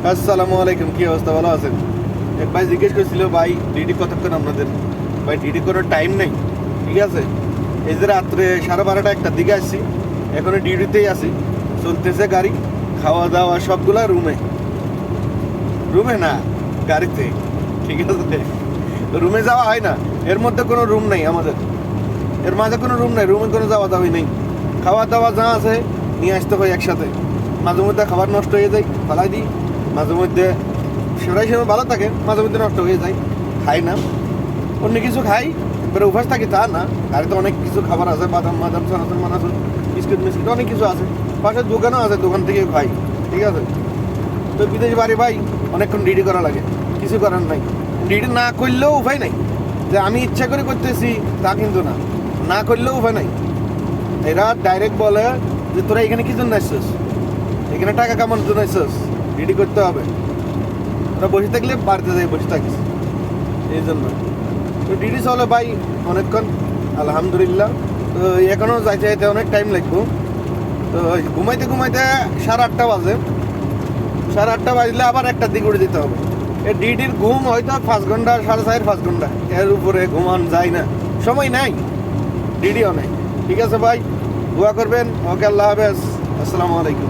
আসসালামু আলাইকুম, কি অবস্থা? ভালো আছেন? এক ভাই জিজ্ঞেস করছিল, ভাই ডিডি কতক্ষণ আপনাদের? ভাই ডিডি করার টাইম নেই, ঠিক আছে? এই যে রাত্রে 12:30 একটার দিকে আসছি, এখনো ডিউটিতেই আছি, চলতেছে গাড়ি, খাওয়া দাওয়া সবগুলা রুমে। রুমে না, গাড়িতে, ঠিক আছে? রুমে যাওয়া হয় না, এর মধ্যে কোনো রুম নেই আমাদের, এর মাঝে কোনো রুম নেই, রুমে কোনো যাওয়া দাওয়াই নেই। খাওয়া দাওয়া যা আছে নিয়ে আসতে হয় একসাথে। মাঝে মধ্যে খাবার নষ্ট হয়ে যায়, ফালাই দিই। মাঝে মধ্যে সেটাই সময় ভালো থাকে, মাঝে মধ্যে নষ্ট হয়ে যায়, খাই না। অন্য কিছু খাই, এবারে অভ্যাস থাকে তা না। গাড়িতে অনেক কিছু খাবার আছে, বাদাম বাদাম চানাচুর মানাচুর, বিস্কুট মিস্কুট অনেক কিছু আছে। পাশে দোকানও আছে, দোকান থেকে খাই, ঠিক আছে? তো বিদেশ বাড়ি ভাই, অনেকক্ষণ ডিউটি করা লাগে, কিছু করার নাই। ডিউটি না করলেও উপায় নাই, যে আমি ইচ্ছা করে করতেছি তা কিন্তু না, না করলেও উপায় নাই। এরা ডাইরেক্ট বলে যে তোরা এখানে কি জন্য আসছিস, এখানে টাকা কামানোর জন্য আসছিস, ডিউটি করতে হবে। তোরা বসে থাকলে বাড়িতে যাই বসে থাকিস, এই জন্য তো ডিউটি চলে ভাই অনেকক্ষণ, আলহামদুলিল্লাহ। তো এখনও যাইতে যাইতে অনেক টাইম লাগবো। তো ঘুমাইতে ঘুমাইতে 8:30 বাজে, 8:30 বাজলে আবার 1টার দিকে উঠে দিতে হবে। এই ডিউটির ঘুম হয়তো 5 ঘন্টা, 4.5 5 ঘন্টা, এর উপরে ঘুমান যায় না, সময় নাই, ডিউটিও নেই। ঠিক আছে ভাই, দোয়া করবেন। ওকে, আল্লাহ হাফেজ, আসসালামু আলাইকুম।